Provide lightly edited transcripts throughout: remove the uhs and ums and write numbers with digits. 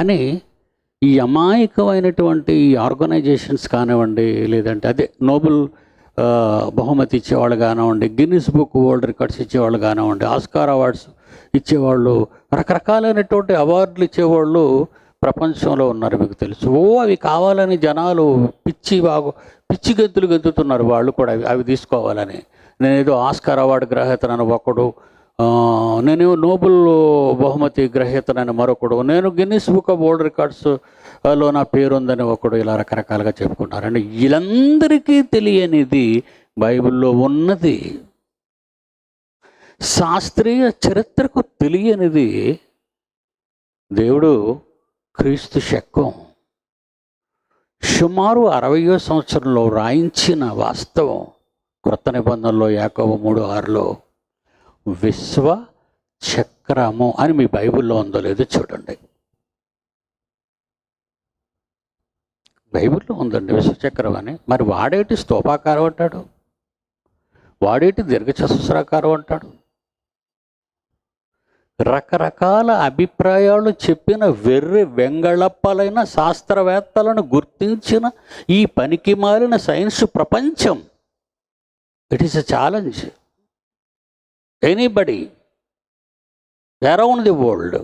అని ఈ అమాయకమైనటువంటి ఆర్గనైజేషన్స్ కానివ్వండి, లేదంటే అదే నోబెల్ బహుమతి ఇచ్చేవాళ్ళు కానివ్వండి, గిన్నిస్ బుక్ వరల్డ్ రికార్డ్స్ ఇచ్చేవాళ్ళు కానివ్వండి, ఆస్కార్ అవార్డ్స్ ఇచ్చేవాళ్ళు, రకరకాలైనటువంటి అవార్డులు ఇచ్చేవాళ్ళు ప్రపంచంలో ఉన్నారు. మీకు తెలుసు. అవి కావాలని జనాలు పిచ్చి గెంతులు గెంతుతున్నారు. వాళ్ళు కూడా అవి తీసుకోవాలని. నేనేదో ఆస్కార్ అవార్డు గ్రహీతనని ఒకడు, నేను నోబెల్ బహుమతి గ్రహీతనని మరొకడు, నేను గిన్నిస్ బుక్ ఆఫ్ వరల్డ్ రికార్డ్స్లో నా పేరుందని ఒకడు, ఇలా రకరకాలుగా చెప్పుకుంటారండి. వీళ్ళందరికీ తెలియనిది బైబిల్లో ఉన్నది. శాస్త్రీయ చరిత్రకు తెలియనిది దేవుడు క్రీస్తు శకం సుమారు 60వ సంవత్సరంలో రాయించిన వాస్తవం. క్రొత్త నిబంధనలో యాకోబు 3:6లో విశ్వ చక్రము అని మీ బైబిల్లో ఉందో లేదో చూడండి. బైబిల్లో ఉందండి విశ్వచక్రం అని. మరి వాడేటి స్తూపాకారం అంటాడు, వాడేటి దీర్ఘచతుస్రాకారం అంటాడు. రకరకాల అభిప్రాయాలు చెప్పిన వెర్రి వెంగళప్పలైన శాస్త్రవేత్తలను గుర్తించిన ఈ పనికి మారిన సైన్స్ ప్రపంచం, it is a challenge. Anybody around the world,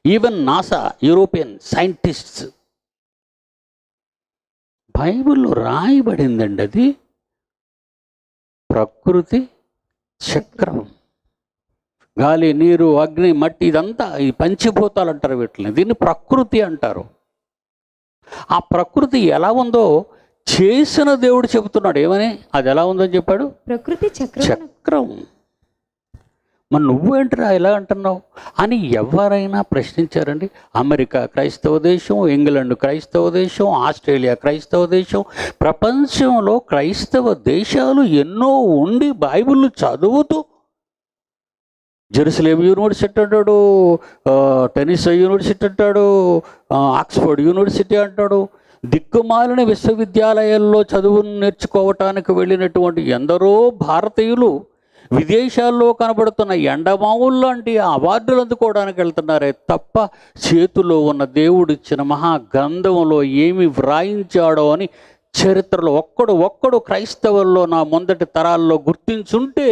even NASA, European scientists, బైబిల్లో రాయబడిందండి. అది ప్రకృతి చక్రం. గాలి, నీరు, అగ్ని, మట్టి, ఇదంతా ఈ పంచభూతాలు అంటారు వీటిని. దీన్ని ప్రకృతి అంటారు. ఆ ప్రకృతి ఎలా ఉందో చేసిన దేవుడు చెబుతున్నాడు. ఏమని? అది ఎలా ఉందని చెప్పాడు? ప్రకృతి చక్రం. మరి నువ్వేంటిరా ఇలా అంటున్నావు అని ఎవరైనా ప్రశ్నించారండి? అమెరికా క్రైస్తవ దేశం, ఇంగ్లాండ్ క్రైస్తవ దేశం, ఆస్ట్రేలియా క్రైస్తవ దేశం, ప్రపంచంలో క్రైస్తవ దేశాలు ఎన్నో ఉండి బైబిల్ చదువుతూ జెరూసలేం యూనివర్సిటీ అంటాడు, టెన్నిస్ యూనివర్సిటీ అంటాడు, ఆక్స్ఫర్డ్ యూనివర్సిటీ అంటాడు. దిక్కుమాలిన విశ్వవిద్యాలయాల్లో చదువును నేర్చుకోవటానికి వెళ్ళినటువంటి ఎందరో భారతీయులు విదేశాల్లో కనబడుతున్న ఎండమావులు లాంటి అవార్డులు అందుకోవడానికి వెళ్తున్నారే తప్ప చేతిలో ఉన్న దేవుడిచ్చిన మహాగ్రంథంలో ఏమి వ్రాయించాడో అని చరిత్రలో ఒక్కడు క్రైస్తవుల్లో నా మొదటి తరాల్లో గుర్తించుంటే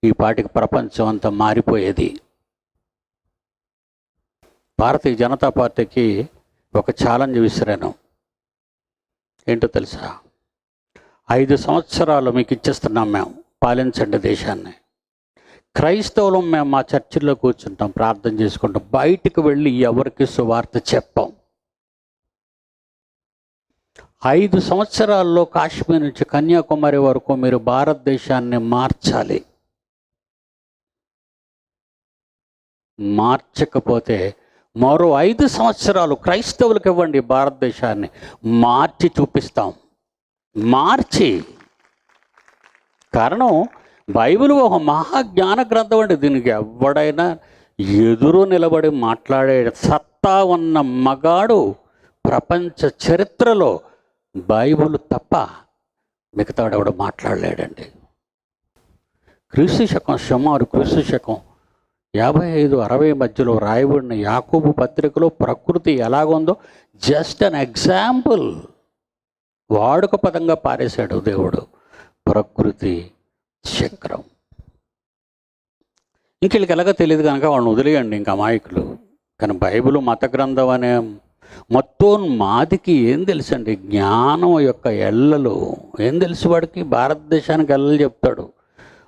ఈ పాటికి ప్రపంచం అంతా మారిపోయేది. భారతీయ జనతా పార్టీకి ఒక ఛాలెంజ్ విసిరాను. ఏంటో తెలుసా? 5 సంవత్సరాలు మీకు ఇచ్చేస్తున్నాం, మేము పాలించండి దేశాన్ని. క్రైస్తవులం మేము మా చర్చిల్లో కూర్చుంటాం, ప్రార్థన చేసుకుంటాం, బయటికి వెళ్ళి ఎవరికి సువార్త చెప్పాం. 5 సంవత్సరాల్లో కాశ్మీర్ నుంచి కన్యాకుమారి వరకు మీరు భారతదేశాన్ని మార్చాలి. మార్చకపోతే మరో 5 సంవత్సరాలు క్రైస్తవులకు ఇవ్వండి, భారతదేశాన్ని మార్చి చూపిస్తాం. కారణం బైబిల్ ఒక మహాజ్ఞాన గ్రంథం అండి. దీనికి ఎవడైనా ఎదురు నిలబడి మాట్లాడే సత్తా ఉన్న మగాడు ప్రపంచ చరిత్రలో బైబిల్ తప్ప మిగతాడు ఎవడు మాట్లాడలేడండి. సుమారు క్రీస్తు శకం 55-60 మధ్యలో రాయబడిన యాకోబు పత్రికలో ప్రకృతి ఎలాగుందో జస్ట్ అన్ ఎగ్జాంపుల్ వాడుక పదంగా పారేశాడు దేవుడు. ప్రకృతి చక్రం. ఇంకెళ్ళకి ఎలాగో తెలియదు కనుక వాళ్ళని వదిలేయండి, ఇంకా అమాయకులు. కానీ బైబిల్ మత గ్రంథం అనే మొత్తోన్మాదికి ఏం తెలుసండి? జ్ఞానం యొక్క ఎల్లలు ఏం తెలుసు వాడికి? భారతదేశానికి ఎల్లలు చెప్తాడు.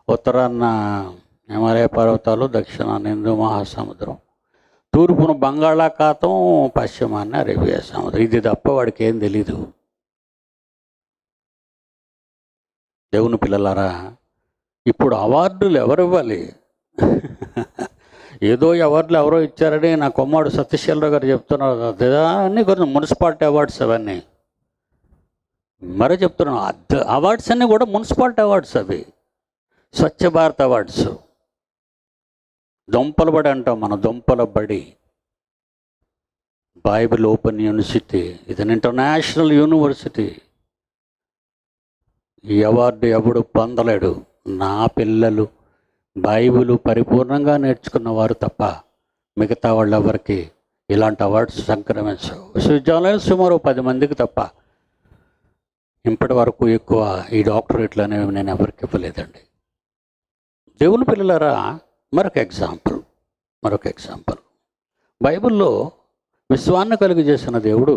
ఉత్తరాన హిమాలయ పర్వతాలు, దక్షిణాన హిందూ మహాసముద్రం, తూర్పున బంగాళాఖాతం, పశ్చిమాన అరేబియా సముద్రం. ఇది తప్ప వాడికి ఏం తెలీదు. దేవుని పిల్లలారా, ఇప్పుడు అవార్డులు ఎవరు ఇవ్వాలి? ఏదో అవార్డులు ఎవరో ఇచ్చారని నా కొమ్మాడు సత్యశీలరావు గారు చెప్తున్నారు. అన్నీ కొన్ని మున్సిపాలిటీ అవార్డ్స్ అవన్నీ మరో చెప్తున్నాను. అవార్డ్స్ అన్నీ కూడా మున్సిపాలిటీ అవార్డ్స్. అవి స్వచ్ఛ భారత్ అవార్డ్స్. దొంపల బడి అంటాం మనం, దొంపల బడి. బైబిల్ ఓపెన్ యూనివర్సిటీ, ఇది ఇంటర్నేషనల్ యూనివర్సిటీ. ఈ అవార్డు ఎవడు పొందలేడు. నా పిల్లలు బైబిల్ పరిపూర్ణంగా నేర్చుకున్నవారు తప్ప మిగతా వాళ్ళెవరికి ఇలాంటి అవార్డ్స్ సంక్రమించవు. విశ్వవిద్యాలయం సుమారు 10 మందికి తప్ప ఇప్పటి వరకు ఎక్కువ ఈ డాక్టరేట్లు అనేవి నేను ఎవరికి ఇవ్వలేదండి. దేవుని పిల్లలారా, మరొక ఎగ్జాంపుల్ బైబిల్లో విశ్వాన్ని కలుగజేసిన దేవుడు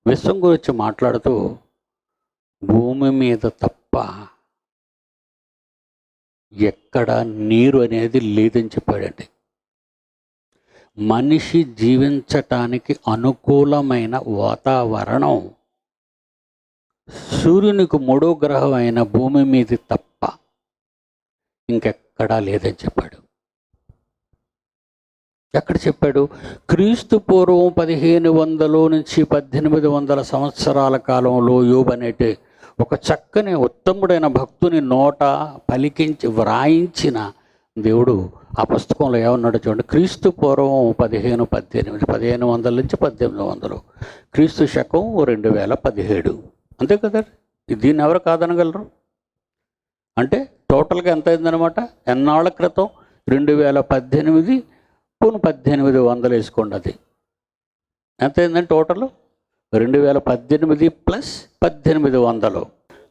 విశ్వం గురించి మాట్లాడుతూ భూమి మీద తప్ప ఎక్కడ నీరు అనేది లేదని చెప్పాడండి. మనిషి జీవించటానికి అనుకూలమైన వాతావరణం సూర్యునికి 3వ గ్రహం అయిన భూమి మీద తప్ప ఇంకెక్కడా లేదని చెప్పాడు. ఎక్కడ చెప్పాడు? క్రీస్తు పూర్వం 1500 నుంచి 1800 సంవత్సరాల కాలంలో యోబు అనేటి ఒక చక్కని ఉత్తముడైన భక్తుని నోట పలికించి వ్రాయించిన దేవుడు ఆ పుస్తకంలో ఏమన్నాడు చూడండి. క్రీస్తు పూర్వం 1500 నుంచి 1800, క్రీస్తు శకం 2017. అంతే కదా, దీన్ని ఎవరు కాదనగలరు? అంటే టోటల్గా ఎంత అయిందనమాట? ఎన్నాళ్ళ క్రితం? 2018 పోను 1800 వేసుకోండి. అది ఎంత అయిందండి టోటల్? 2018 ప్లస్ 1800,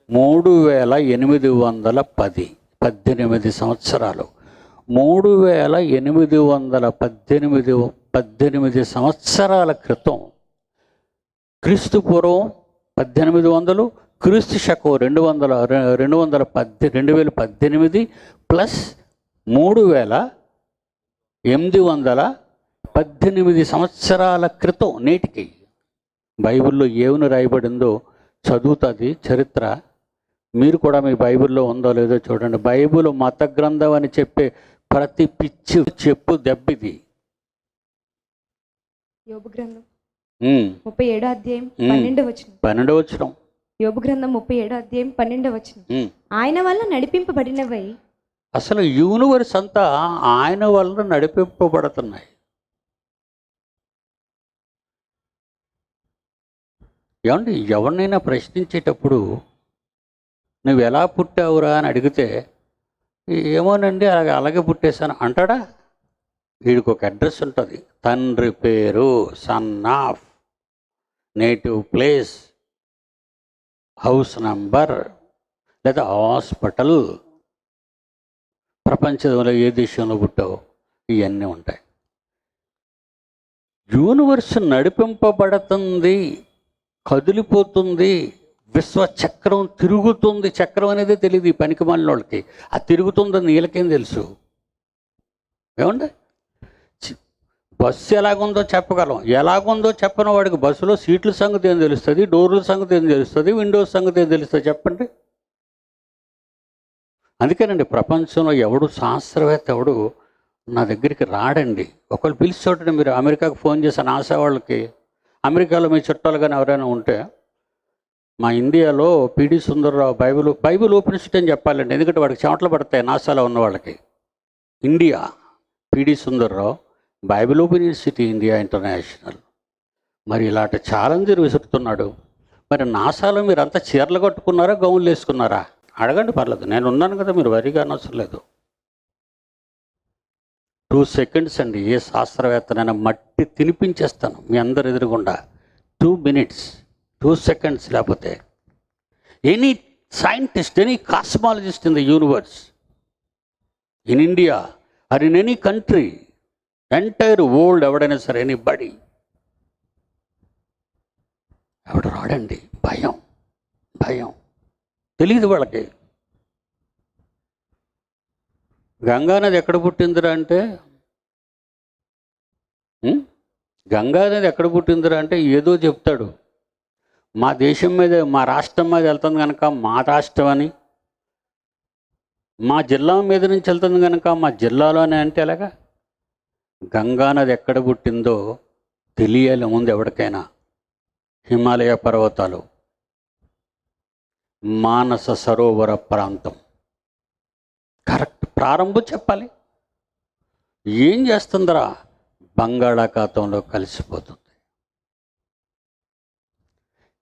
3810. 18 సంవత్సరాలు. 3818 సంవత్సరాల క్రితం క్రీస్తు పూర్వం 1800, క్రీస్తు శకం 2018 ప్లస్ 3818 సంవత్సరాల క్రితం నేటికి బైబిల్లో ఏమని రాయబడిందో చదువుతుంది చరిత్ర. మీరు కూడా మీ బైబిల్లో ఉందో లేదో చూడండి. బైబిల్ మత గ్రంథం అని చెప్పే ప్రతి పిచ్చి చెప్పు దెబ్బిది. యోబు గ్రంథం 37వ అధ్యాయం 12వ వచనం. యోబు గ్రంథం 37వ అధ్యాయం 12వ వచనం. ఆయన వల్ల నడిపింపబడినవై. అసలు యూనివర్స్ అంతా ఆయన వల్ల నడిపింపబడుతున్నాయి. ఏమండి, ఎవరినైనా ప్రశ్నించేటప్పుడు నువ్వు ఎలా పుట్టావురా అని అడిగితే ఏమోనండి అలాగే పుట్టేశాను అంటాడా? వీడికి ఒక అడ్రస్ ఉంటుంది. తండ్రి పేరు, son of, native place, house number, లేదా హాస్పిటల్, ప్రపంచంలో ఏ దేశంలో పుట్టావు, ఇవన్నీ ఉంటాయి. యూనివర్స్ నడిపింపబడుతుంది, కదిలిపోతుంది, విశ్వచక్రం తిరుగుతుంది. చక్రం అనేది తెలియదు ఈ పనికిమాలిన వాళ్ళకి. అది తిరుగుతుందని వీళ్ళకేం తెలుసు? ఏమండి, బస్సు ఎలాగుందో చెప్పగలం, ఎలాగుందో చెప్పిన వాడికి బస్సులో సీట్ల సంగతి ఏం తెలుస్తుంది, డోర్ల సంగతి ఏం తెలుస్తుంది, విండోస్ సంగతి ఏం తెలుస్తుంది చెప్పండి. అందుకేనండి ప్రపంచంలో ఎవడు శాస్త్రవేత్త ఎవడు నా దగ్గరికి రాడండి. ఒకళ్ళు పిలిచి చూడండి, మీరు అమెరికాకు ఫోన్ చేసిన నాసా వాళ్ళకి, అమెరికాలో మీ చుట్టాలు కానీ ఎవరైనా ఉంటే, మా ఇండియాలో పిడి సుందర్రావు బైబిల్ యూనివర్సిటీ అని చెప్పాలండి, ఎందుకంటే వాడికి చెమటలు పడతాయి నాసాలో ఉన్న వాళ్ళకి. India P D Sundarrao Bible university India international. మరి ఇలాంటి ఛాలెంజర్ విసురుతున్నాడు. మరి నాసాలో మీరు అంతా చీరలు కట్టుకున్నారా, గౌన్లు వేసుకున్నారా? అడగండి, పర్లేదు, నేను ఉన్నాను కదా, మీరు వరిగా అనవసరం లేదు. 2 seconds అండి, ఏ శాస్త్రవేత్తనైనా మట్టి తినిపించేస్తాను మీ అందరు ఎదురుగుండా. 2 minutes, 2 seconds. లేకపోతే any scientist, any cosmologist in the universe, in India or in any country, entire world, ఎవడైనా సరే, ఎనీ బడీ, ఎవడు రాడండి. భయం తెలియదు వాళ్ళకి. గంగానది ఎక్కడ పుట్టిందిరా అంటే, గంగానది ఎక్కడ పుట్టిందిరా అంటే ఏదో చెప్తాడు. మా దేశం మీద, మా రాష్ట్రం మీద వెళ్తుంది కనుక మా రాష్ట్రం అని, మా జిల్లా మీద నుంచి వెళ్తుంది కనుక మా జిల్లాలోనే అంటే ఎలాగా? గంగానది ఎక్కడ పుట్టిందో తెలియాలి ముందు ఎవరికైనా. హిమాలయ పర్వతాలు, మానస సరోవర ప్రాంతం, కరెక్ట్ ప్రారంభం చెప్పాలి. ఏం చేస్తుందరా? బంగాళాఖాతంలో కలిసిపోతుంది.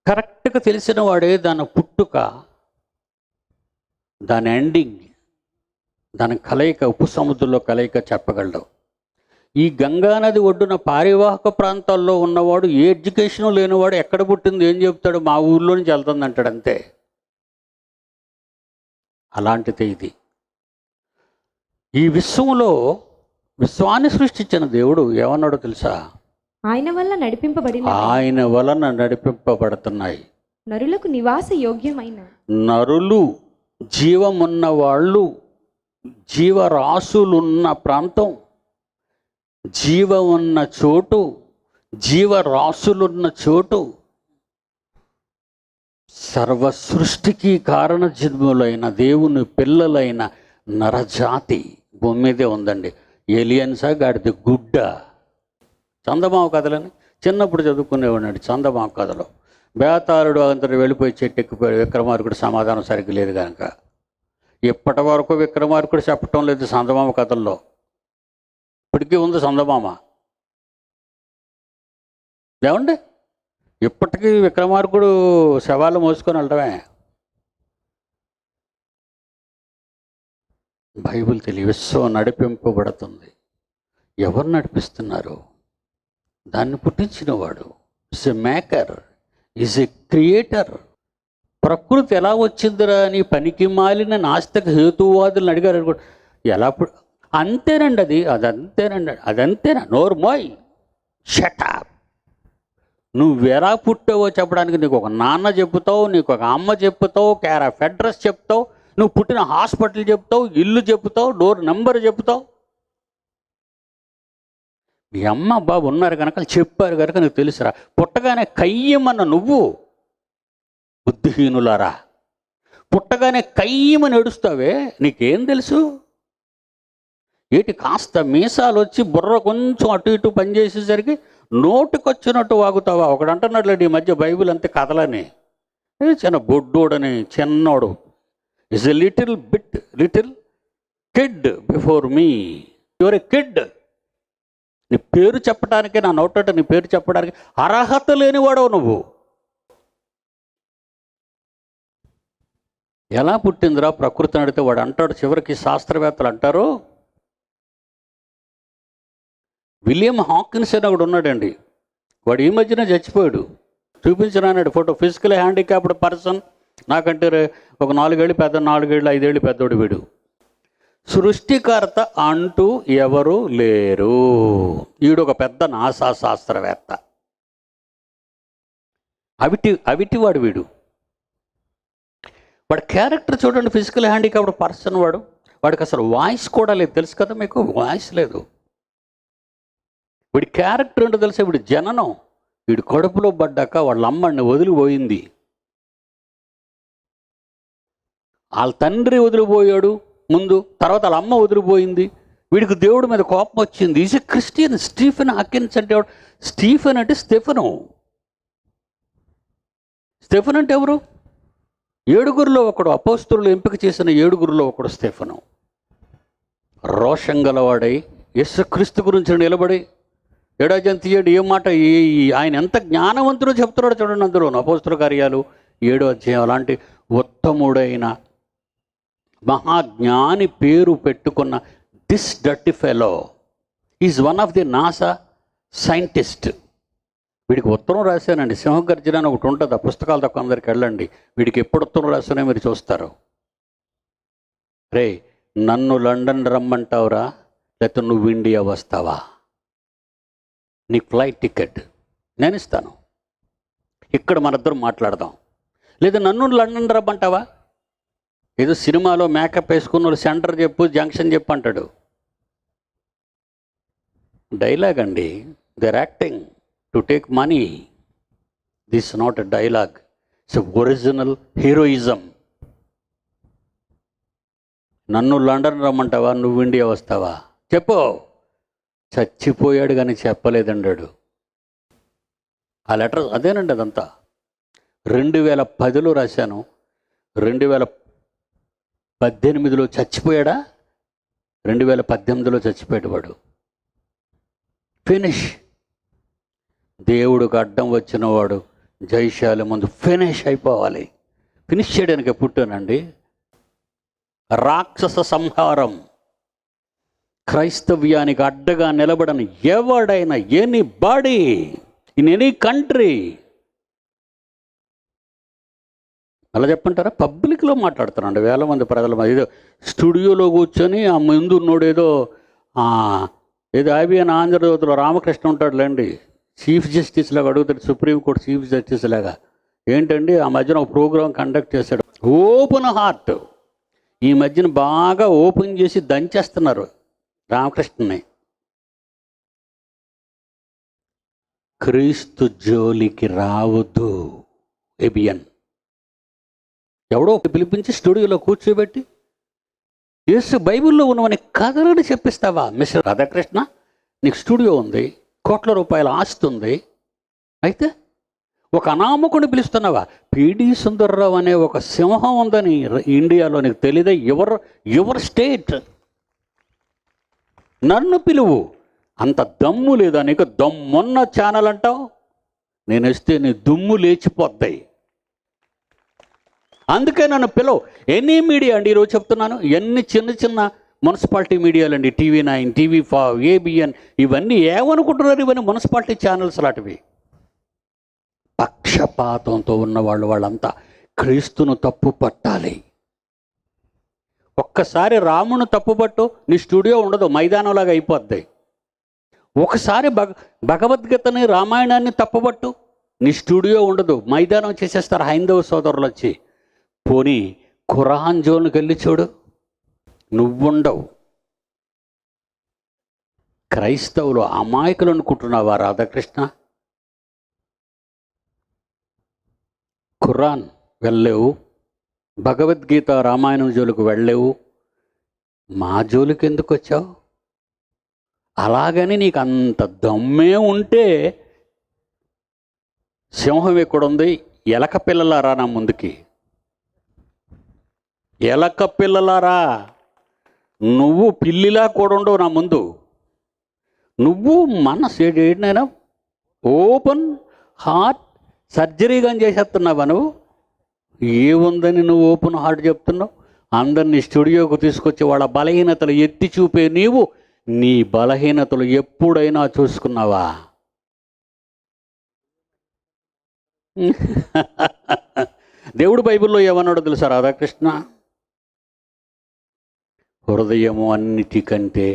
కరెక్ట్గా తెలిసిన వాడే దాని పుట్టుక, దాని ఎండింగ్, దాని కలయిక, ఉప్పు సముద్రంలో కలయిక చెప్పగలడు. ఈ గంగానది ఒడ్డున పారివాహక ప్రాంతాల్లో ఉన్నవాడు ఏ ఎడ్యుకేషను లేనివాడు ఎక్కడ పుట్టింది ఏం చెప్తాడు, మా ఊర్లో నుంచి వెళ్తుంది అంటాడు అంతే. అలాంటిదే ఇది. ఈ విశ్వంలో విశ్వాన్ని సృష్టించిన దేవుడు ఏమన్నాడో తెలుసా? ఆయన వల్ల నడిపింపబడిన, ఆయన వలన నడిపింపబడుతున్నాయి. నరులకు నివాస యోగ్యమైన, నరులు జీవమున్న వాళ్ళు, జీవరాశులున్న ప్రాంతం, జీవం ఉన్న చోటు, జీవరాశులున్న చోటు, సర్వ సృష్టికి కారణ జన్ములైన దేవుని పిల్లలైన నరజాతి భూమి మీదే ఉందండి. ఏలియన్సా, గాడిద గుడ్డ. చందమామ కథలని చిన్నప్పుడు చదువుకునేవాడినాడు. చందమామ కథలో బేతాళుడు అంతటి వెళ్ళిపోయి చెట్టు ఎక్కిపోయాడు. విక్రమార్కుడు సమాధానం సరిగ్గా లేదు కనుక ఇప్పటి వరకు విక్రమార్కుడు చెప్పటం లేదు చందమామ కథల్లో. ఇప్పటికీ ఉంది చందమామ. ఏమండి, ఇప్పటికీ విక్రమార్కుడు శవాలు మోసుకొని వెళ్ళటమే. బైబిల్ తెలియ విశ్వం నడిపింపబడుతుంది. ఎవరు నడిపిస్తున్నారు? దాన్ని పుట్టించినవాడు. Is a maker, is a creator. ప్రకృతి ఎలా వచ్చిందిరా అని పనికి మాలిన నాస్తిక హేతువాదులను అడిగారు అనుకో, ఎలా అంతేనండి అదంతేనా? నోరు మోయ్, షటప్. నువ్వెలా పుట్టావో చెప్పడానికి నీకు ఒక నాన్న చెప్తావు, నీకు ఒక అమ్మ చెప్తావు, కేర్ ఆఫ్ అడ్రస్ చెప్తావు, నువ్వు పుట్టిన హాస్పిటల్ చెప్తావు, ఇల్లు చెప్తావు, డోర్ నెంబర్ చెప్తావు. మీ అమ్మ బాబు ఉన్నారు కనుక చెప్పారు కనుక నీకు తెలుసురా. పుట్టగానే కయ్యమన్న నువ్వు బుద్ధిహీనులారా, పుట్టగానే కయ్యమని ఏడుస్తావే, నీకేం తెలుసు? ఏటి కాస్త మీసాలు వచ్చి బుర్ర కొంచెం అటు ఇటు పనిచేసేసరికి నోటికొచ్చినట్టు వాగుతావా? ఒకడు అంటున్నాడు ఈ మధ్య బైబిల్ అంతే కథలని, చిన్న బొడ్డోడని, చిన్నోడు. Is a little kid before me. Your a kid. నీ పేరు చెప్పడానికి, నా నోటట నీ పేరు చెప్పడానికి అర్హత లేనివాడవు నువ్వు. ఎలా పుట్టిందిరా ప్రకృతిని అడిగితే వాడు అంటాడు, చివరికి శాస్త్రవేత్తలు అంటారు, విలియం హాకిన్స్ అని ఒకడు ఉన్నాడండి, వాడు ఈ మధ్యన చచ్చిపోయాడు. చూపించినాడు ఫోటో. ఫిజికల్ హ్యాండిక్యాప్డ్ పర్సన్, నాకంటే ఒక 4 ఏళ్ళు పెద్ద, 4 ఏళ్ళు 5 ఏళ్ళు పెద్దోడు వీడు. సృష్టికర్త అంటూ ఎవరు లేరు. వీడు ఒక పెద్ద నాసా శాస్త్రవేత్త. అవిటి వాడు వీడు. వాడి క్యారెక్టర్ చూడండి. ఫిజికల్ హ్యాండిక్యాప్డ్ పర్సన్ వాడికి అసలు వాయిస్ కూడా లేదు, తెలుసు కదా మీకు? వాయిస్ లేదు. వీడి క్యారెక్టర్ ఏంటో తెలుసా? వీడి జననం, వీడి కడుపులో పడ్డాక వాళ్ళ అమ్మని వదిలిపోయింది, వాళ్ళ తండ్రి వదిలిపోయాడు ముందు, తర్వాత వాళ్ళ అమ్మ వదిలిపోయింది. వీడికి దేవుడి మీద కోపం వచ్చింది. Is a Christian. Stephen Hawkins అంటే స్టీఫెన్ అంటే స్టెఫెను. స్టెఫెన్ అంటే ఎవరు? 7గురిలో ఒకడు, అపోస్తలులు ఎంపిక చేసిన 7గురిలో ఒకడు స్టెఫెను. రోషం గలవాడై యేసుక్రీస్తు గురించి నిలబడి ఏడాజంతియేడు ఏ మాట, ఆయన ఎంత జ్ఞానవంతుడో చెప్తున్నాడో చూడండి. అందులో అపోస్తల కార్యాలు 7వ అధ్యాయం అలాంటి ఉత్తముడైన మహాజ్ఞాని పేరు పెట్టుకున్న this dirty fellow is one of the NASA scientist. వీడికి ఉత్తరం రాశానండి. సింహగర్జన అని ఒకటి ఉంటుంది, ఆ పుస్తకాలు తక్కువ అందరికి వెళ్ళండి. వీడికి ఎప్పుడు ఉత్తరం రాశానో మీరు చూస్తారు. రే, నన్ను లండన్ రమ్మంటావురా, లేకపోతే నువ్వు ఇండియా వస్తావా? నీ ఫ్లైట్ టికెట్ నేను ఇస్తాను, ఇక్కడ మనిద్దరం మాట్లాడదాం. లేదా నన్ను లండన్ రమ్మంటావా? ఏదో సినిమాలో మేకప్ వేసుకున్న వాళ్ళు సెంటర్ చెప్పు, జంక్షన్ చెప్పు అంటాడు. డైలాగ్ అండి. They acting to take money. This not a dialogue, it's original heroism. నన్ను లండన్ రమ్మంటావా, నువ్వు ఇండియా వస్తావా? చెప్పు. చచ్చిపోయాడు కానీ చెప్పలేదండాడు. ఆ లెటర్ అదేనండి. అదంతా 2010లో రాశాను. 2018లో చచ్చిపోయాడా? 2018లో చచ్చిపోయాడు వాడు. ఫినిష్. దేవుడికి అడ్డం వచ్చిన వాడు జైశాలి ముందు ఫినిష్ అయిపోవాలి. ఫినిష్ చేయడానికి పుట్టానండి. రాక్షస సంహారం. క్రైస్తవ్యానికి అడ్డగా నిలబడని ఎవడైనా, any body in any country, అలా చెప్పంటారా? పబ్లిక్లో మాట్లాడుతున్నాండి, వేల మంది ప్రజల మధ్య. ఏదో స్టూడియోలో కూర్చొని ఆ ముందు ఉన్నోడు ఏదో ఐబిఎన్ ఆంధ్రజ్యోతిలో రామకృష్ణ ఉంటాడులేండి, చీఫ్ జస్టిస్ లాగా అడుగుతాడు, సుప్రీంకోర్టు చీఫ్ జస్టిస్ లాగా. ఏంటండి ఆ మధ్యన ఒక ప్రోగ్రాం కండక్ట్ చేశాడు, ఓపెన్ హార్ట్. ఈ మధ్యన బాగా ఓపెన్ చేసి దంచేస్తున్నారు రామకృష్ణని. క్రీస్తు జోలికి రావద్దు ఏబిఎన్ ఎవడో పిలిపించి స్టూడియోలో కూర్చోబెట్టి యేసు బైబిల్లో ఉన్నవని కథలను చెప్పిస్తావా? మిస్టర్ రాధాకృష్ణ, నీకు స్టూడియో ఉంది, కోట్ల రూపాయల ఆస్తి ఉంది, అయితే ఒక అనామకుడిని పిలుస్తున్నావా? పిడి సుందర్రావు అనే ఒక సింహం ఉందని ఇండియాలో నీకు తెలియదా? యువర్ స్టేట్, నన్ను పిలువు. అంత దమ్ము లేదా నీకు? దమ్మున్న ఛానల్ అంటావు, నేను వస్తే నీ దుమ్ము లేచిపోద్దాయి. అందుకే నన్ను పిలవు. ఎనీ మీడియా అండి, ఈరోజు చెప్తున్నాను, ఎన్ని చిన్న చిన్న మున్సిపాలిటీ మీడియాలండి, TV9, TV5, ABN, ఇవన్నీ ఏమనుకుంటున్నారు? ఇవన్నీ మున్సిపాలిటీ ఛానల్స్ లాంటివి. పక్షపాతంతో ఉన్నవాళ్ళు వాళ్ళంతా క్రీస్తును తప్పు పట్టాలి. ఒక్కసారి రామును తప్పుపట్టు, నీ స్టూడియో ఉండదు, మైదానంలాగా అయిపోద్ది. ఒకసారి భగవద్గీతని, రామాయణాన్ని తప్పుపట్టు, నీ స్టూడియో ఉండదు, మైదానం చేసేస్తారు హైందవ సోదరులు వచ్చి. పోనీ ఖురాన్ జోన్కి వెళ్ళి చూడు, నువ్వుండవు. క్రైస్తవులు అమాయకులు అనుకుంటున్నావా రాధాకృష్ణ? ఖురాన్ వెళ్ళలేవు, భగవద్గీత రామాయణం జోలికి వెళ్ళలేవు, మా జోలికి ఎందుకు వచ్చావు? అలాగని నీకు అంత దమ్మే ఉంటే సింహం ఎక్కడుంది? ఎలక పిల్లలారా నా ముందుకి, ఎలక పిల్లలారా, నువ్వు పిల్లిలా కూడా ఉండవు నా ముందు. నువ్వు మనసు ఏంటైనా ఓపెన్ హార్ట్ సర్జరీగా చేసేస్తున్నావా? నువ్వు ఏముందని నువ్వు ఓపెన్ హార్ట్ చెప్తున్నావు? అందరినీ స్టూడియోకు తీసుకొచ్చి వాళ్ళ బలహీనతలు ఎత్తి చూపే నీవు, నీ బలహీనతలు ఎప్పుడైనా చూసుకున్నావా? దేవుడు బైబిల్లో ఏమన్నాడో తెలుసా రాధాకృష్ణ? హృదయము అన్నిటికంటే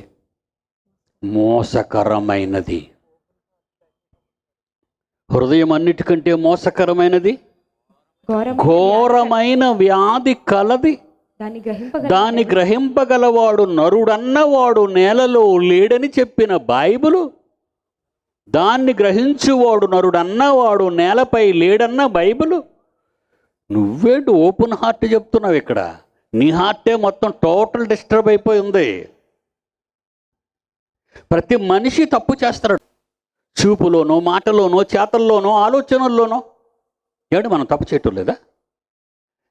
మోసకరమైనది. హృదయం అన్నిటికంటే మోసకరమైనది, ఘోరమైన వ్యాధి కలది, దాన్ని గ్రహింపగలవాడు నరుడన్నవాడు నేలలో లేడని చెప్పిన బైబిలు, దాన్ని గ్రహించువాడు నరుడన్నవాడు నేలపై లేడన్న బైబిలు. నువ్వేంటి ఓపెన్ హార్ట్ చెప్తున్నావు? ఇక్కడ నీ హార్టే మొత్తం టోటల్ డిస్టర్బ్ అయిపోయి ఉంది. ప్రతి మనిషి తప్పు చేస్తాడు, చూపులోనో, మాటలోనో, చేతల్లోనో, ఆలోచనల్లోనో. ఏంటి మనం తప్పు చేయటం లేదా?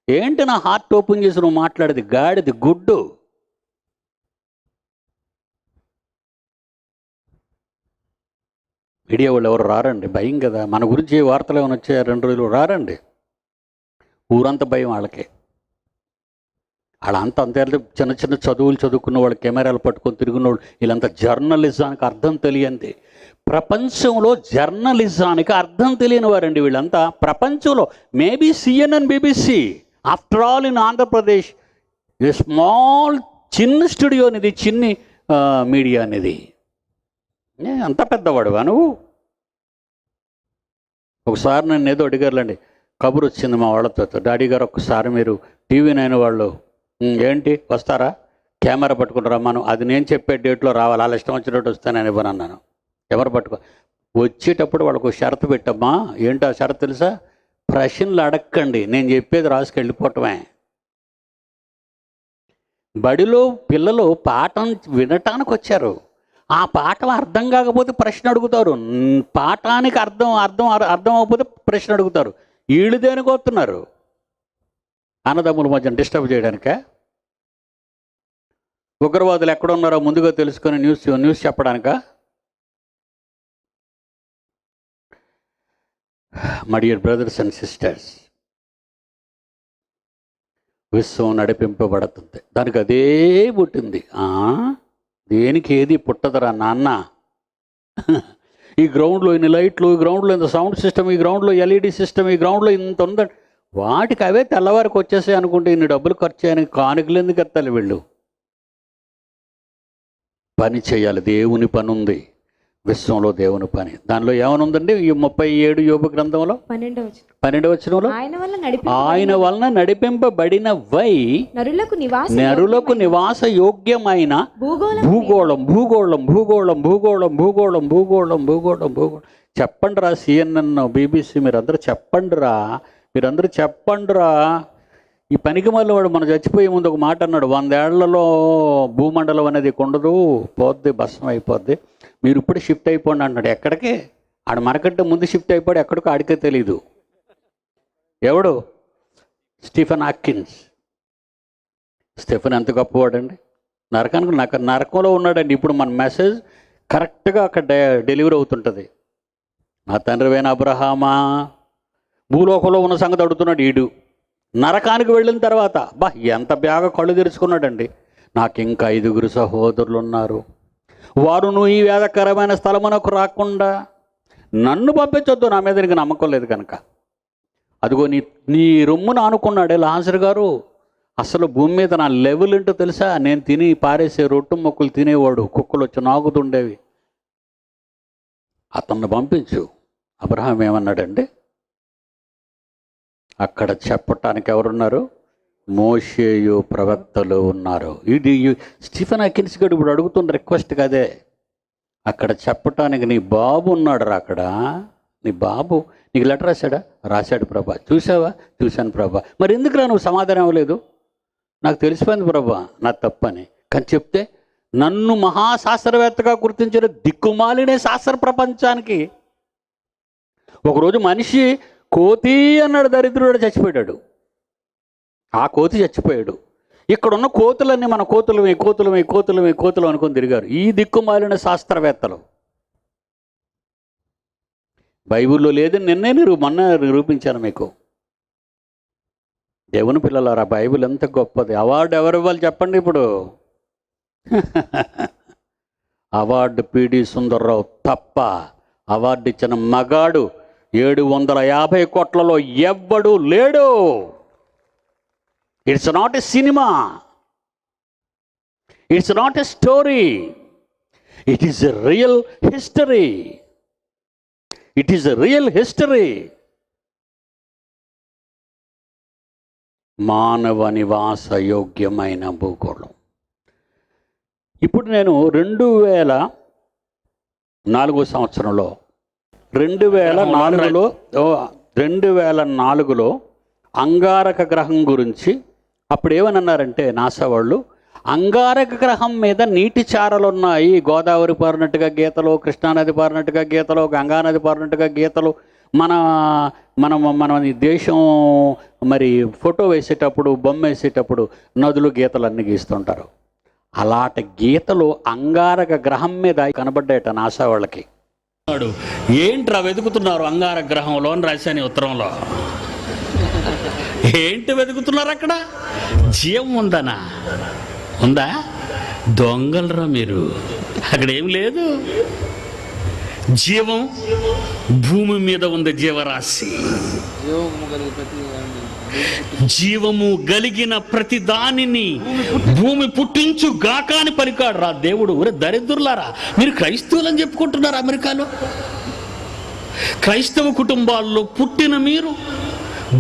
ఏంటి నా హార్ట్ ఓపెన్ చేసి నువ్వు మాట్లాడేది? గాడిది గుడ్డు. మీడియా వాళ్ళు ఎవరు రారండి, భయం కదా. మన గురించి వార్తలు ఏమైనా వచ్చాయా 2 రోజులు? రారండి, ఊరంతా భయం వాళ్ళకే. వాళ్ళంతా అంతే చిన్న చిన్న చదువులు చదువుకున్న వాళ్ళు, కెమెరాలు పట్టుకొని తిరుగున్న వాళ్ళు, వీళ్ళంతా జర్నలిజానికి అర్థం తెలియంది. ప్రపంచంలో జర్నలిజానికి అర్థం తెలియని వారండి వీళ్ళంతా. ప్రపంచంలో maybe CNN, BBC, after all in Andhra Pradesh small చిన్న స్టూడియో అనేది, చిన్ని మీడియా అనేది. అంత పెద్దవాడువా నువ్వు? ఒకసారి నన్ను ఏదో అడిగారులేండి, కబురు వచ్చింది మా వాళ్ళతో, డాడీ గారు ఒక్కసారి మీరు TV9 వాళ్ళు ఏంటి వస్తారా, కెమెరా పట్టుకుని రమ్మను, అది నేను చెప్పే డేట్లో రావాలి, అలా ఇష్టం వచ్చినట్టు వస్తానని ఇవ్వనన్నాను. ఎవరు పట్టుకో వచ్చేటప్పుడు వాళ్ళకు షరతు పెట్టమ్మా. ఏంటో ఆ షరతు తెలుసా? ప్రశ్నలు అడక్కండి, నేను చెప్పేది రాసుకెళ్ళిపోవటమే. బడిలో పిల్లలు పాఠం వినటానికి వచ్చారు, ఆ పాఠం అర్థం కాకపోతే ప్రశ్న అడుగుతారు, పాఠానికి అర్థం అవ్వకపోతే ప్రశ్న అడుగుతారు. వీళ్ళు దేనికి వస్తున్నారు? అన్నదమ్ముల మధ్య డిస్టర్బ్ చేయడానికే? ఉగ్రవాదులు ఎక్కడున్నారో ముందుగా తెలుసుకొని న్యూస్ చెప్పడానికా? My dear brothers and sisters, విశ్వం నడిపింపబడుతుంది, దానికి అదే పుట్టింది. దేనికి ఏది పుట్టదురా నాన్న. ఈ గ్రౌండ్లో ఇన్ని లైట్లు, ఈ గ్రౌండ్లో ఇంత సౌండ్ సిస్టమ్, ఈ గ్రౌండ్లో ఎల్ఈడి సిస్టమ్, ఈ గ్రౌండ్లో ఇంత ఉందండి. వాటికి అవే తెల్లవారికి వచ్చేసాయి అనుకుంటే ఇన్ని డబ్బులు ఖర్చు చేయడానికి కానుకలు ఎందుకు ఎత్తాలి వీళ్ళు? పని చేయాలి, దేవుని పని ఉంది విశ్వంలో, దేవుని పని. దానిలో ఏమనుందండి ఈ 37 యోబు గ్రంథంలో 12వ వచనంలో, ఆయన వలన నడిపింపబడినవై నరులకు నివాస యోగ్యమైన భూగోళం భూగోళం భూగోళం భూగోళం భూగోళం భూగోళం భూగోళం భూగోళం. చెప్పండి రా CNN, BBC, మీరందరూ చెప్పండిరా. ఈ పనికి మళ్ళీ వాడు మనం చచ్చిపోయే ముందు ఒక మాట అన్నాడు, 100 ఏళ్లలో భూమండలం అనేది ఉండదు, పోద్ది, భస్మం అయిపోద్ది, మీరు ఇప్పుడు షిఫ్ట్ అయిపోండి అన్నాడు. ఎక్కడికి? ఆడ మనకంటే ముందు షిఫ్ట్ అయిపోయాడు, ఎక్కడికో ఆడికే తెలీదు. ఎవడు? Stephen Hawkins. స్టీఫెన్ ఎంత గొప్పవాడండి, నరకంలో ఉన్నాడండి. ఇప్పుడు మన మెసేజ్ కరెక్ట్గా అక్కడ డెలివరీ అవుతుంటుంది. నా తండ్రివైన అబ్రహామా, భూలోకంలో ఉన్న సంగతి అడుగుతున్నాడు ఈడు. నరకానికి వెళ్ళిన తర్వాత ఎంత బాగా కళ్ళు తెరుచుకున్నాడండి. నాకు ఇంకా 5 సహోదరులు ఉన్నారు, వారును ఈ వేదకరమైన స్థలమునకు రాకుండా నన్ను పంపించొద్దు, నా మీద నీకు నమ్మకం లేదు కనుక. అదిగో నీ రొమ్మును ఆనుకున్నాడే లాజరు గారు. అసలు భూమి మీద నా లెవెల్ ఏంటో తెలుసా? నేను తిని పారేసే రొట్టు మొక్కలు తినేవాడు, కుక్కలు వచ్చి నాకుతుండేవి. అతన్ని పంపించు. అబ్రహాం ఏమన్నాడండి? అక్కడ చెప్పటానికి ఎవరున్నారు? మోషేయు ప్రవక్తలు ఉన్నారు. ఇది స్టీఫెన్ హాకిన్స్ గడు ఇప్పుడు అడుగుతున్న రిక్వెస్ట్ కదే. అక్కడ చెప్పటానికి నీ బాబు ఉన్నాడు రా. అక్కడ నీ బాబు నీకు లెటర్ రాశాడా? రాశాడు ప్రభా. చూసావా? చూశాను ప్రభా. మరి ఎందుకురా నువ్వు సమాధానం ఇవ్వలేదు? నాకు తెలిసిపోయింది ప్రభా నా తప్పని. కానీ చెప్తే నన్ను మహాశాస్త్రవేత్తగా గుర్తించిన దిక్కుమాలినే శాస్త్ర ప్రపంచానికి. ఒకరోజు మనిషి కోతి అన్నాడు, దరిద్రుడు చచ్చిపోయాడు. ఆ కోతి చచ్చిపోయాడు. ఇక్కడున్న కోతులన్నీ మన కోతులు అనుకొని తిరిగారు ఈ దిక్కుమాలిన శాస్త్రవేత్తలు. బైబిల్లో లేదని మొన్న నిరూపించాను మీకు. దేవుని పిల్లలారా, బైబిల్ ఎంత గొప్పది. అవార్డు ఎవరు ఇవ్వాలి చెప్పండి ఇప్పుడు? అవార్డు పిడి సుందర్రావు తప్ప అవార్డు ఇచ్చిన మగాడు 750 కోట్లలో ఎవ్వడు లేడు. It's not a cinema, it's not a story, it is a real history. It is a real history. మానవ నివాస యోగ్యమైన భూగోళం. ఇప్పుడు నేను 2004 సంవత్సరంలో 2004లో అంగారక గ్రహం గురించి అప్పుడు ఏమన్నారంటే నాసా వాళ్ళు, అంగారక గ్రహం మీద నీటి చారలు ఉన్నాయి. గోదావరి పారినట్టుగా గీతలు, కృష్ణానది పారినట్టుగా గీతలు, గంగానది పారినట్టుగా గీతలు. మన దేశం మరి ఫోటో వేసేటప్పుడు, బొమ్మ వేసేటప్పుడు నదులు గీతలు అన్నీ గీస్తుంటారు. అలాంటి గీతలు అంగారక గ్రహం మీద కనబడ్డాయట నాసా వాళ్ళకి. ఏంట్రా వెతుకుతున్నారు అంగారక గ్రహంలో అని రాశాను ఉత్తరంలో. ఏంటి వెతుకుతున్నారు అక్కడ? జీవం ఉందనా? ఉందా? దొంగలరా మీరు. అక్కడ ఏం లేదు. జీవం భూమి మీద ఉంది, జీవరాశి. జీవము కలిగిన ప్రతి దానిని భూమి పుట్టించు గాక అని పలికాడు రా దేవుడు. ఒరే దరిద్రులారా, మీరు క్రైస్తవులని చెప్పుకుంటున్నారు. అమెరికాలో క్రైస్తవ కుటుంబాల్లో పుట్టిన మీరు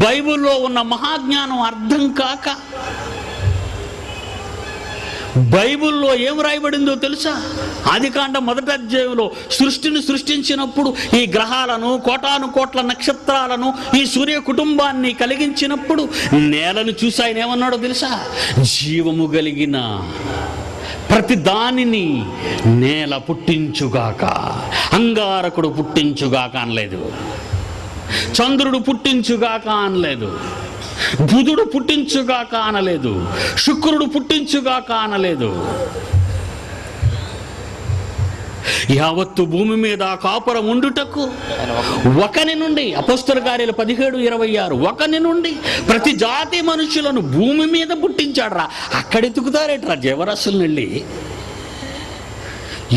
బైబిల్లో ఉన్న మహాజ్ఞానం అర్థం కాక, బైబిల్లో ఏం రాయబడిందో తెలుసా? ఆదికాండం 1వ అధ్యాయంలో సృష్టిని సృష్టించినప్పుడు ఈ గ్రహాలను, కోటాను కోట్ల నక్షత్రాలను, ఈ సూర్య కుటుంబాన్ని కలిగించినప్పుడు నేలను చూసి ఆయన ఏమన్నాడో తెలుసా? జీవము కలిగిన ప్రతి దానిని నేల పుట్టించుగాక, అంగారకుడు పుట్టించుగాక అనలేదు, చంద్రుడు పుట్టించుగాక అనలేదు, బుధుడు పుట్టించుగాక అనలేదు, శుక్రుడు పుట్టించుగాక అనలేదు. యావత్తు భూమి మీద కాపురం ఉండుటకు ఒకని నుండి, అపోస్తలుల కార్యాలు 17:26, ఒకని నుండి ప్రతి జాతి మనుషులను భూమి మీద పుట్టించాడు రా. అక్కడ ఎత్తుకుతారేట్రా జీవరాశులను వెళ్ళి?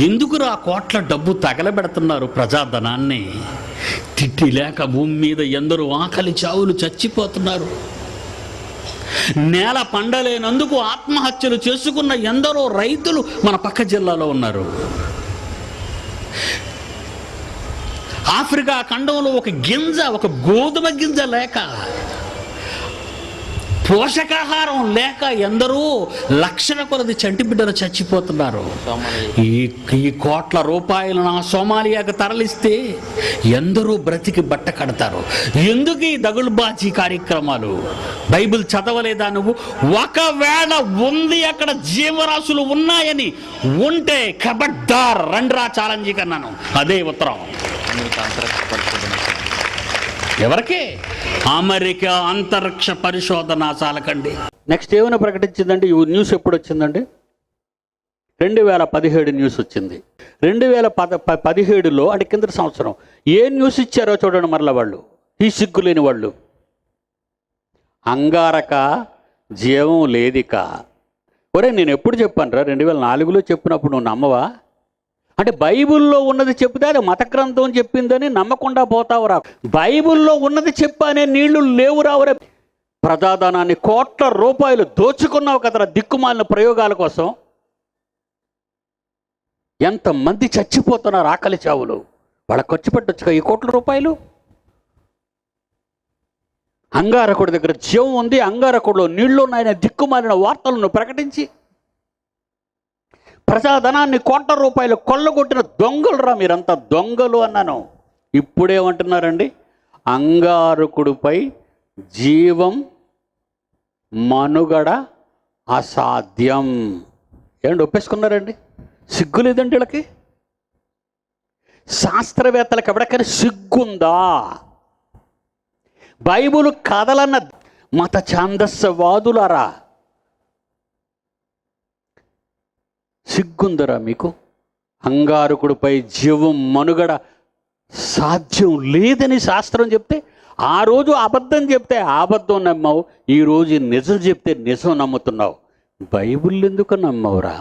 ఎందుకురా కోట్ల డబ్బు తగలబెడుతున్నారు ప్రజాధనాన్ని? తిట్టి లేక భూమి మీద ఎందరో ఆకలి చావులు చచ్చిపోతున్నారు. నేల పండలేనందుకు ఆత్మహత్యలు చేసుకున్న ఎందరో రైతులు మన పక్క జిల్లాలో ఉన్నారు. ఆఫ్రికా ఖండంలో ఒక గోధుమ గింజ లేక, పోషకాహారం లేక ఎందరో లక్షల కొలది చంటి బిడ్డలు చచ్చిపోతున్నారు. ఈ కోట్ల రూపాయలను సోమాలియాకు తరలిస్తే ఎందరో బ్రతికి బట్ట కడతారు. ఎందుకు ఈ దగులుబాజీ కార్యక్రమాలు? బైబిల్ చదవలేదా నువ్వు? ఒకవేళ ఉంది అక్కడ జీవరాశులు ఉన్నాయని ఉంటే ఖబర్దార్ రండ్రా ఛాలెంజ్ కన్నాను. అదే ఉత్తరం. ఎవరికి? అమెరికా అంతరిక్ష పరిశోధన చాలకండి. నెక్స్ట్ ఏమైనా ప్రకటించిందండి? ఈ న్యూస్ ఎప్పుడు వచ్చిందండి? 2017 న్యూస్ వచ్చింది. 2017లో అంటే కింద సంవత్సరం ఏ న్యూస్ ఇచ్చారో చూడండి మరలా వాళ్ళు, ఈ సిగ్గులేని వాళ్ళు. అంగారక జీవం లేదిక. ఒరే నేను ఎప్పుడు చెప్పాను రా? 2004లో చెప్పినప్పుడు నువ్వు నమ్మవా? అంటే బైబిల్లో ఉన్నది చెప్తే అది మత గ్రంథం చెప్పిందని నమ్మకుండా పోతావురా. బైబిల్లో ఉన్నది చెప్పానే నీళ్లు లేవు రావురే. ప్రజాధనాన్ని కోట్ల రూపాయలు దోచుకున్నావు కదరా దిక్కుమాలిన ప్రయోగాల కోసం. ఎంతమంది చచ్చిపోతున్నారు ఆకలి చావులు. వాళ్ళ ఖర్చు పెట్టొచ్చుగా ఈ కోట్ల రూపాయలు. అంగారకుడి దగ్గర జీవం ఉంది, అంగారకుడిలో నీళ్లు ఉన్నాయనే దిక్కుమాలిన వార్తలను ప్రకటించి ప్రజాధనాన్ని కోట్ల రూపాయలు కొల్లగొట్టిన దొంగలురా మీరంతా, దొంగలు అన్నాను. ఇప్పుడేమంటున్నారండి? అంగారకుడిపై జీవం మనుగడ అసాధ్యం. ఏమండి ఒప్పేసుకున్నారండి? సిగ్గు లేదండి వీళ్ళకి? శాస్త్రవేత్తలకు ఎవరికైనా సిగ్గుందా? బైబిల్ కథలన్న మత ఛాందస్యవాదులారా, సిగ్గుందరా మీకు? అంగారకుడిపై జీవం మనుగడ సాధ్యం లేదని శాస్త్రం చెప్తే, ఆ రోజు అబద్ధం చెప్తే అబద్ధం నమ్మావు, ఈరోజు నిజం చెప్తే నిజం నమ్ముతున్నావు. బైబిల్ ఎందుకు నమ్మవురా?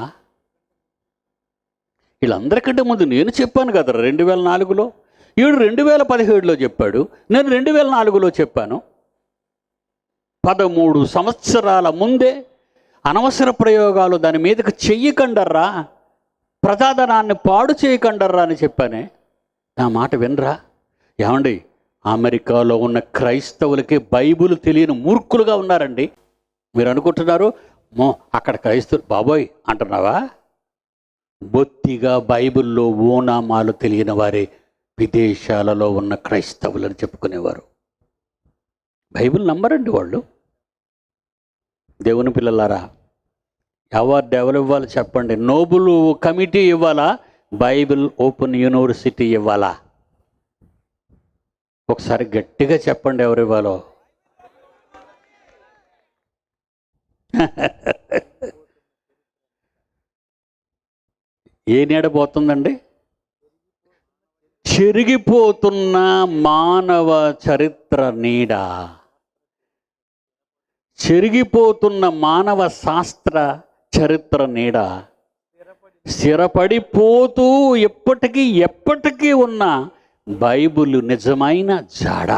వీళ్ళందరికంటే ముందు నేను చెప్పాను కదా 2004లో, ఈడు 2017లో చెప్పాడు, నేను 2004లో చెప్పాను. 13 సంవత్సరాల ముందే అనవసర ప్రయోగాలు దాని మీదకి చెయ్యకండర్రా, ప్రజాధనాన్ని పాడు చేయకండర్రా అని చెప్పానే. నా మాట వినరా? ఏమండి, అమెరికాలో ఉన్న క్రైస్తవులకి బైబిల్ తెలియని మూర్ఖులుగా ఉన్నారండి. మీరు అనుకుంటున్నారు అక్కడ క్రైస్తవులు బాబోయ్ అంటున్నావా? బొత్తిగా బైబిల్లో ఓనామాలు తెలియని వారే విదేశాలలో ఉన్న క్రైస్తవులని చెప్పుకునేవారు. బైబిల్ నమ్మరండి వాళ్ళు. దేవుని పిల్లలారా, అవార్డు ఎవరు ఇవ్వాలి చెప్పండి? నోబుల్ కమిటీ ఇవ్వాలా? బైబిల్ ఓపెన్ యూనివర్సిటీ ఇవ్వాలా? ఒకసారి గట్టిగా చెప్పండి ఎవరు ఇవ్వాలో. ఏ నీడ పోతుందండి? చెరిగిపోతున్న మానవ చరిత్ర నీడ, చెరిగిపోతున్న మానవ శాస్త్ర చరిత్ర నీడ, స్థిరపడిపోతూ ఎప్పటికీ ఉన్న బైబిల్ నిజమైన జాడ.